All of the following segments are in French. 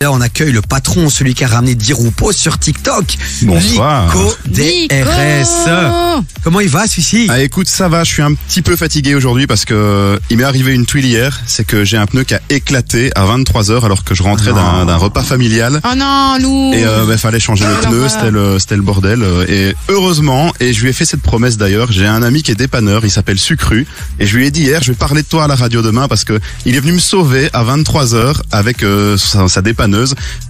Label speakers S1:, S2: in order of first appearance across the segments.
S1: Là, on accueille le patron, celui qui a ramené Diroupo sur TikTok.
S2: Bonsoir.
S1: Nico DRS. Comment il va, celui-ci?
S2: Ah, écoute, ça va, je suis un petit peu fatigué aujourd'hui parce que il m'est arrivé une tuile hier, c'est que j'ai un pneu qui a éclaté à 23h alors que je rentrais d'un repas familial.
S3: Oh non, Lou.
S2: Et fallait changer le pneu, c'était le bordel. Et heureusement, et je lui ai fait cette promesse d'ailleurs, j'ai un ami qui est dépanneur, il s'appelle Sucru, et je lui ai dit hier, je vais parler de toi à la radio demain parce que il est venu me sauver à 23h avec sa dépanneuse.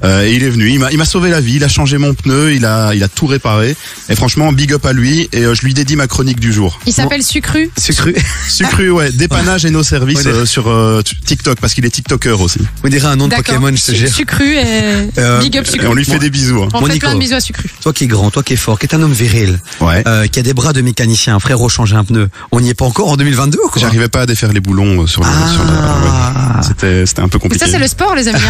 S2: Et il est venu, il m'a sauvé la vie, il a changé mon pneu, il a tout réparé. Et franchement, big up à lui, et je lui dédie ma chronique du jour.
S3: Il s'appelle Sucru.
S2: Sucru, ouais, dépannage et nos services sur TikTok, parce qu'il est TikToker aussi.
S1: On dirait un nom de Pokémon, je te jure.
S3: Sucru et big up Sucru.
S2: Et on lui fait des bisous.
S3: On fait plein de bisous à Sucru.
S1: Toi qui es grand, toi qui es fort, qui est un homme viril, qui a des bras de mécanicien, un frérot changer un pneu. On n'y est pas encore en 2022 ou quoi?
S2: J'arrivais pas à défaire les boulons sur c'était un peu compliqué.
S3: Mais ça c'est le sport, les amis.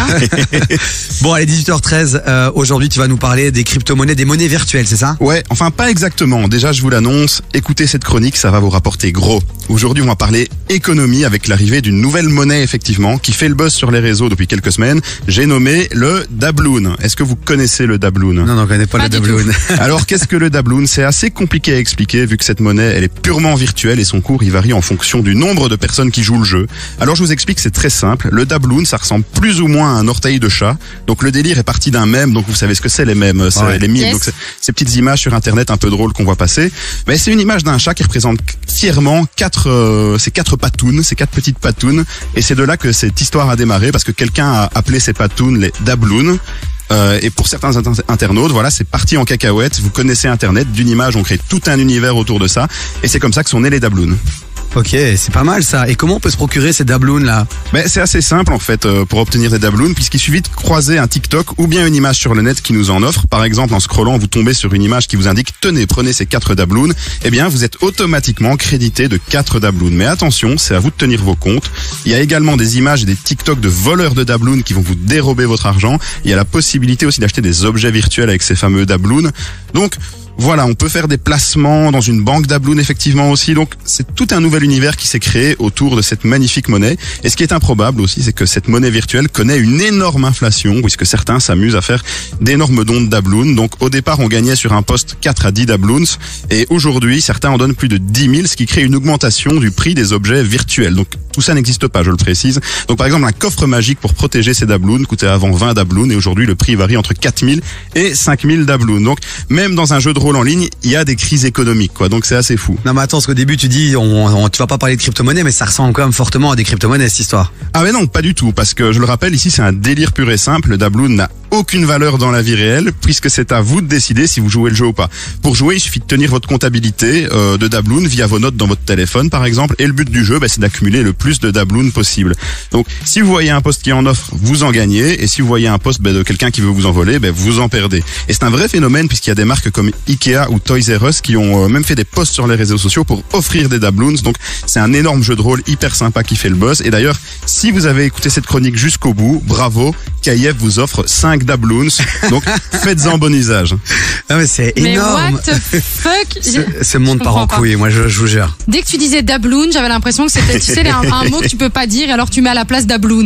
S1: Bon, allez, 18h13, aujourd'hui tu vas nous parler des crypto-monnaies, des monnaies virtuelles, c'est ça?
S2: Ouais, enfin pas exactement. Déjà, je vous l'annonce, écoutez cette chronique, ça va vous rapporter gros. Aujourd'hui, on va parler économie avec l'arrivée d'une nouvelle monnaie, effectivement, qui fait le buzz sur les réseaux depuis quelques semaines. J'ai nommé le Dabloon. Est-ce que vous connaissez le Dabloon?
S1: Non, on connaît pas le Dabloon.
S2: Alors, qu'est-ce que le Dabloon? C'est assez compliqué à expliquer vu que cette monnaie, elle est purement virtuelle et son cours, il varie en fonction du nombre de personnes qui jouent le jeu. Alors, je vous explique, c'est très simple. Le Dabloon, ça ressemble plus ou moins à un orteil de chat. Donc, le délire est parti d'un mème. Donc, vous savez ce que c'est les mèmes, les mimes.
S3: Yes.
S2: Donc, ces petites images sur Internet un peu drôles qu'on voit passer. Mais c'est une image d'un chat qui représente fièrement ces quatre patounes, ces quatre petites patounes. Et c'est de là que cette histoire a démarré parce que quelqu'un a appelé ces patounes les Dabloon. Et pour certains internautes, voilà, c'est parti en cacahuète. Vous connaissez Internet, d'une image, on crée tout un univers autour de ça. Et c'est comme ça que sont nés les Dabloon.
S1: Ok, c'est pas mal ça. Et comment on peut se procurer ces Dabloon là?
S2: C'est assez simple en fait pour obtenir des Dabloon, puisqu'il suffit de croiser un TikTok ou bien une image sur le net qui nous en offre. Par exemple, en scrollant, vous tombez sur une image qui vous indique « Tenez, prenez ces 4 Dabloon ». Eh bien, vous êtes automatiquement crédité de 4 Dabloon. Mais attention, c'est à vous de tenir vos comptes. Il y a également des images et des TikTok de voleurs de Dabloon qui vont vous dérober votre argent. Il y a la possibilité aussi d'acheter des objets virtuels avec ces fameux Dabloon. Donc, voilà, on peut faire des placements dans une banque Dabloon effectivement aussi. Donc c'est tout un nouvel univers qui s'est créé autour de cette magnifique monnaie. Et ce qui est improbable aussi, c'est que cette monnaie virtuelle connaît une énorme inflation puisque certains s'amusent à faire d'énormes dons de Dabloon. Donc au départ, on gagnait sur un poste 4 à 10 Dabloons. Et aujourd'hui, certains en donnent plus de 10 000, ce qui crée une augmentation du prix des objets virtuels. Donc tout ça n'existe pas, je le précise. Donc par exemple, un coffre magique pour protéger ces Dabloons coûtait avant 20 Dabloons et aujourd'hui le prix varie entre 4 000 et 5 000 Dabloons. Donc même dans un jeu de rôle en ligne, il y a des crises économiques, quoi. Donc c'est assez fou.
S1: Non mais attends, parce qu'au début tu dis, tu vas pas parler de crypto-monnaie, mais ça ressemble quand même fortement à des crypto-monnaies cette histoire.
S2: Ah mais non, pas du tout, parce que je le rappelle, ici c'est un délire pur et simple. Le Dabloon n'a aucune valeur dans la vie réelle, puisque c'est à vous de décider si vous jouez le jeu ou pas. Pour jouer, il suffit de tenir votre comptabilité de Dabloon via vos notes dans votre téléphone, par exemple, et le but du jeu, c'est d'accumuler le plus de Dabloon possible. Donc, si vous voyez un poste qui en offre, vous en gagnez, et si vous voyez un poste de quelqu'un qui veut vous en voler, vous en perdez. Et c'est un vrai phénomène, puisqu'il y a des marques comme Ikea ou Toys R Us qui ont même fait des posts sur les réseaux sociaux pour offrir des Dabloons. Donc, c'est un énorme jeu de rôle hyper sympa qui fait le buzz. Et d'ailleurs, si vous avez écouté cette chronique jusqu'au bout, bravo, KIF vous offre 5 Dabloons. Donc, faites-en bon usage.
S1: Ah mais c'est énorme.
S3: Mais what the fuck?
S1: Ce monde part en couille, moi je vous jure.
S3: Dès que tu disais Dabloon, j'avais l'impression que c'était, tu sais, un mot que tu peux pas dire et alors tu mets à la place Dabloon.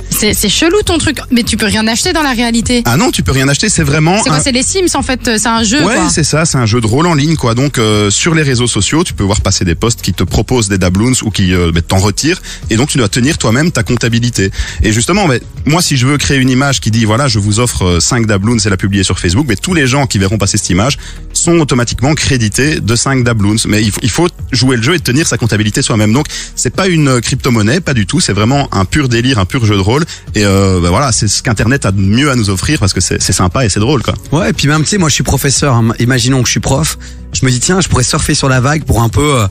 S3: C'est chelou ton truc, mais tu peux rien acheter dans la réalité.
S2: Ah non, tu peux rien acheter, c'est vraiment...
S3: C'est quoi, c'est les Sims en fait, c'est un jeu
S2: Ouais,
S3: quoi.
S2: c'est ça, c'est un jeu de rôle en ligne quoi. Donc sur les réseaux sociaux, tu peux voir passer des posts qui te proposent des Dabloons ou qui t'en retirent, et donc tu dois tenir toi-même ta comptabilité. Et justement, moi si je veux créer une image qui dit voilà, je vous offre 5 Dabloons et la publier sur Facebook, tous les gens qui verront passer cette image sont automatiquement crédités de 5 Dabloons. Mais il faut jouer le jeu et tenir sa comptabilité soi-même. Donc c'est pas une crypto-monnaie, pas du tout, c'est vraiment un pur délire, un pur jeu de rôle. Et voilà, c'est ce qu'Internet a de mieux à nous offrir parce que c'est sympa et c'est drôle quoi.
S1: Ouais, et puis même tu sais, moi je suis professeur, hein. Imaginons que je suis prof, je me dis tiens, je pourrais surfer sur la vague pour un peu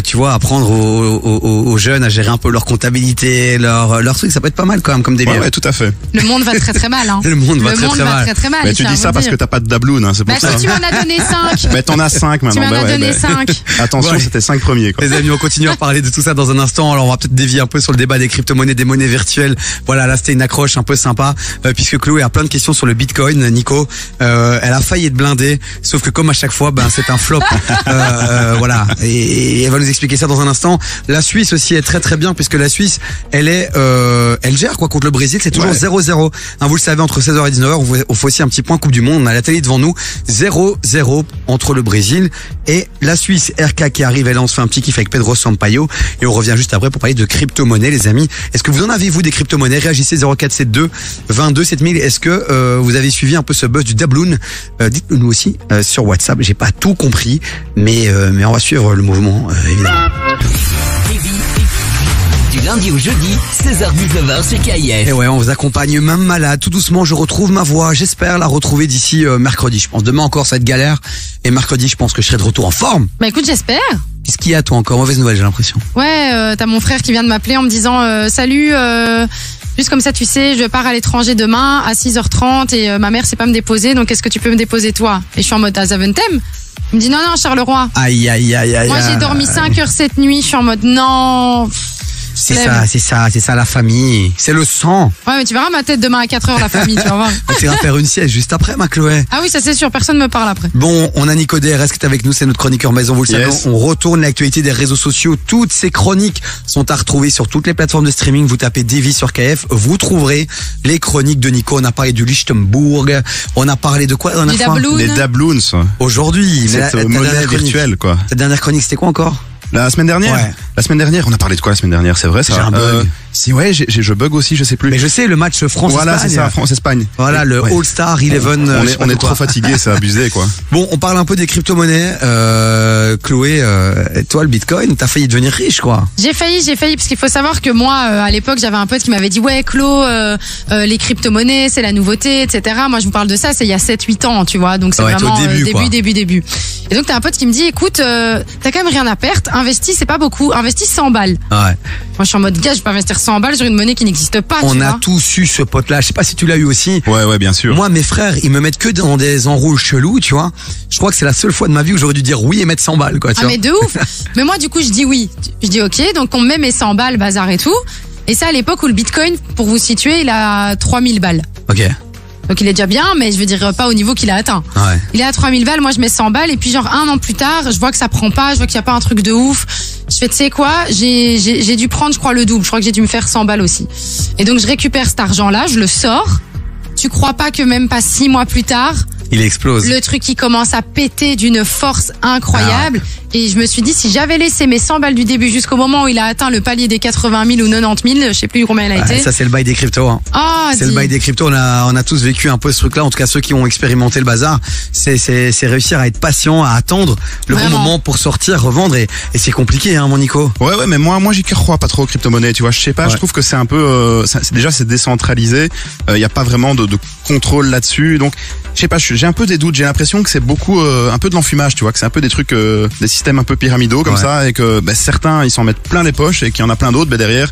S1: tu vois, apprendre aux jeunes à gérer un peu leur comptabilité, leur truc, ça peut être pas mal quand même comme délire.
S2: Ouais, tout à fait.
S3: Le monde va très très mal hein.
S1: Le monde va très mal.
S2: Mais tu dis ça parce que t'as pas de Dabloon, hein, c'est pour ça.
S3: Si tu m'en as donné 5.
S2: T'en as 5 maintenant.
S3: Tu m'en as donné 5.
S2: Attention,
S1: Ouais.
S2: c'était 5 premiers quoi.
S1: Les amis, on continue à parler de tout ça dans un instant. Alors on va peut-être dévier un peu sur le débat des crypto-monnaies, des monnaies virtuelles. Voilà, là c'était une accroche un peu sympa puisque Chloé a plein de questions sur le Bitcoin. Nico, elle a failli être blindée, sauf que comme à chaque fois, c'est est un flop. Voilà. Et elle va nous expliquer ça dans un instant. La Suisse aussi est très très bien puisque la Suisse, elle gère quoi contre le Brésil. C'est toujours 0-0. Hein, vous le savez, entre 16h et 19h, on fait aussi un petit point Coupe du Monde. On a la télé devant nous. 0-0 entre le Brésil et la Suisse. RK qui arrive, elle, on se fait un petit kiff avec Pedro Sampaio et on revient juste après pour parler de crypto-monnaie, les amis. Est-ce que vous en avez, vous, des crypto-monnaies? Réagissez 0472 22 7000. Est-ce que vous avez suivi un peu ce buzz du doubloon? Dites-le nous aussi sur WhatsApp. J'ai pas tout compris, mais on va suivre le mouvement, évidemment.
S4: Du lundi au jeudi, 16h-19h sur KIF.
S1: Et ouais, on vous accompagne même malade. Tout doucement, je retrouve ma voix. J'espère la retrouver d'ici mercredi. Je pense demain encore ça va être galère. Et mercredi, je pense que je serai de retour en forme.
S3: Bah écoute, j'espère.
S1: Qu'est-ce qu'il y a toi encore? Mauvaise nouvelle, j'ai l'impression.
S3: Ouais, t'as mon frère qui vient de m'appeler en me disant salut. Juste comme ça, tu sais, je pars à l'étranger demain à 6h30 et ma mère sait pas me déposer. Donc est-ce que tu peux me déposer toi? Et je suis en mode à Zaventem. Il me dit non Charleroi.
S1: Aïe.
S3: Moi j'ai dormi 5 heures cette nuit. Je suis en mode non.
S1: C'est ça la famille. C'est le sang.
S3: Ouais, mais tu verras ma tête demain à 4h, la famille, tu vas voir.
S1: Tu iras faire une sieste juste après, ma Chloé.
S3: Ah oui, ça c'est sûr, personne me parle après.
S1: Bon, on a Nico DRS qui est avec nous, c'est notre chroniqueur maison, vous le savez. On retourne l'actualité des réseaux sociaux. Toutes ces chroniques sont à retrouver sur toutes les plateformes de streaming. Vous tapez Davy sur KF, vous trouverez les chroniques de Nico. On a parlé du Lichtenburg. On a parlé de quoi?
S2: Les Dabloons.
S1: Aujourd'hui.
S2: C'est monnaie virtuelle, quoi.
S1: Ta dernière chronique, c'était quoi encore?
S2: La semaine dernière?
S1: Ouais.
S2: La semaine dernière, on a parlé de quoi la semaine dernière? C'est vrai, ça?
S1: J'ai un bug.
S2: Si, ouais, je bug aussi, je sais plus.
S1: Mais je sais, le match France-Espagne.
S2: Voilà, c'est ça, France-Espagne.
S1: Voilà, le All-Star 11.
S2: On est trop fatigué, c'est abusé, quoi.
S1: Bon, on parle un peu des crypto-monnaies. Chloé, toi, le Bitcoin, t'as failli devenir riche, quoi.
S3: J'ai failli, parce qu'il faut savoir que moi, à l'époque, j'avais un pote qui m'avait dit, ouais, Chlo, les crypto-monnaies, c'est la nouveauté, etc. Moi, je vous parle de ça, c'est il y a 7-8 ans, tu vois. Donc, c'est vraiment début. Et donc, t'as un pote qui me dit, écoute, t'as quand même rien à perdre, investis, c'est pas beaucoup, investis 100 balles.
S1: Ouais.
S3: Moi, je suis en mode, gars, je peux investir 100 balles sur une monnaie qui n'existe pas,
S1: On a tous eu ce pote-là. Je sais pas si tu l'as eu aussi.
S2: Ouais, bien sûr.
S1: Moi, mes frères, ils me mettent que dans des enroules chelous, tu vois. Je crois que c'est la seule fois de ma vie où j'aurais dû dire oui et mettre 100 balles, quoi, tu vois.
S3: Mais de ouf. Mais moi, du coup, je dis oui. Je dis ok, donc on met mes 100 balles, bazar et tout. Et ça, à l'époque où le Bitcoin, pour vous situer, il a 3000 balles.
S1: Ok.
S3: Donc il est déjà bien, mais je veux dire pas au niveau qu'il a atteint.
S1: Ouais.
S3: Il est à 3000 balles, moi je mets 100 balles, et puis genre un an plus tard, je vois que ça prend pas, je vois qu'il y a pas un truc de ouf. Je fais, tu sais quoi, j'ai dû prendre, je crois, le double. Je crois que j'ai dû me faire 100 balles aussi. Et donc je récupère cet argent-là, je le sors. Tu crois pas que même pas 6 mois plus tard,
S1: il explose.
S3: Le truc qui commence à péter d'une force incroyable. Et je me suis dit, si j'avais laissé mes 100 balles du début jusqu'au moment où il a atteint le palier des 80 000 ou 90 000, je sais plus combien il a été.
S1: Ça, c'est le bail des cryptos. Hein. C'est le bail des cryptos. On a tous vécu un peu ce truc-là. En tout cas, ceux qui ont expérimenté le bazar, c'est réussir à être patient, à attendre le bon moment pour sortir, revendre. Et c'est compliqué, hein, mon Nico.
S2: Ouais, mais moi, j'y crois pas trop aux crypto-monnaies. Tu vois, je sais pas. Je trouve que c'est un peu, déjà, c'est décentralisé. Il y a pas vraiment de contrôle là-dessus. Donc, je sais pas. J'ai un peu des doutes. J'ai l'impression que c'est beaucoup, un peu de l'enfumage. Tu vois, que c'est un peu des trucs, des systèmes un peu pyramidaux comme ça, et que certains ils s'en mettent plein les poches et qu'il y en a plein d'autres derrière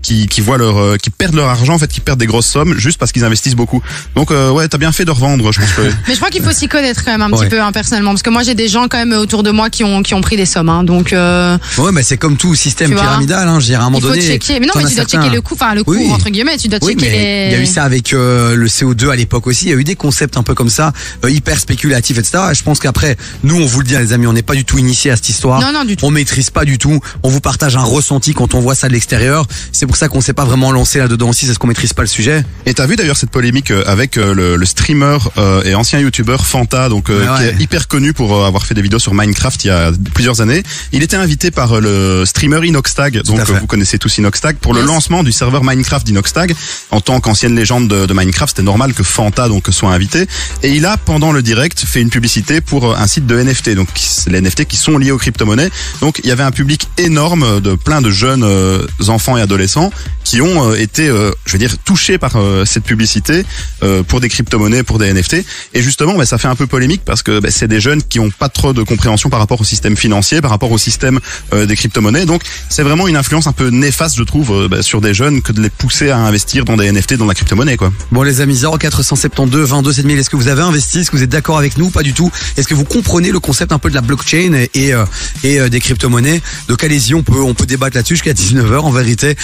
S2: qui voient qui perdent leur argent, en fait, qui perdent des grosses sommes juste parce qu'ils investissent beaucoup. Donc ouais, t'as bien fait de revendre, je pense que.
S3: Mais je crois qu'il faut s'y connaître quand même un petit peu, hein, personnellement, parce que moi j'ai des gens quand même autour de moi qui ont pris des sommes, hein, donc.
S1: Ouais, mais c'est comme tout système pyramidal, hein. Je dirais à un moment donné.
S3: Il faut checker. Mais non, mais tu dois checker le coût, entre guillemets, tu dois checker les.
S1: Il y a eu ça avec le CO2 à l'époque aussi. Il y a eu des concepts un peu comme ça, hyper spéculatifs, etc. Et je pense qu'après, nous, on vous le dit, les amis, on n'est pas du tout initiés à cette histoire.
S3: Non, du tout.
S1: On maîtrise pas du tout. On vous partage un ressenti quand on voit ça de l'extérieur. C'est pour ça qu'on s'est pas vraiment lancé là-dedans aussi, c'est parce qu'on maîtrise pas le sujet.
S2: Et t'as vu d'ailleurs cette polémique avec le streamer et ancien youtubeur Fanta, donc qui est hyper connu pour avoir fait des vidéos sur Minecraft il y a plusieurs années. Il était invité par le streamer Inoxtag, donc vous connaissez tous Inoxtag, pour le lancement du serveur Minecraft d'Inoxtag. En tant qu'ancienne légende de Minecraft, c'était normal que Fanta donc soit invité. Et il a, pendant le direct, fait une publicité pour un site de NFT, donc les NFT qui sont liés aux crypto-monnaies. Donc il y avait un public énorme de plein de jeunes enfants et adolescents qui ont été, je veux dire, touchés par cette publicité pour des crypto-monnaies, pour des NFT. Et justement, ça fait un peu polémique parce que c'est des jeunes qui ont pas trop de compréhension par rapport au système financier, par rapport au système des crypto-monnaies. Donc, c'est vraiment une influence un peu néfaste, je trouve, sur des jeunes que de les pousser à investir dans des NFT, dans la crypto-monnaie, quoi.
S1: Bon, les amis, 0472 22 7000, est-ce que vous avez investi? Est-ce que vous êtes d'accord avec nous? Pas du tout. Est-ce que vous comprenez le concept un peu de la blockchain et des crypto-monnaies? Donc, allez-y, on peut débattre là-dessus jusqu'à 19h, en vérité.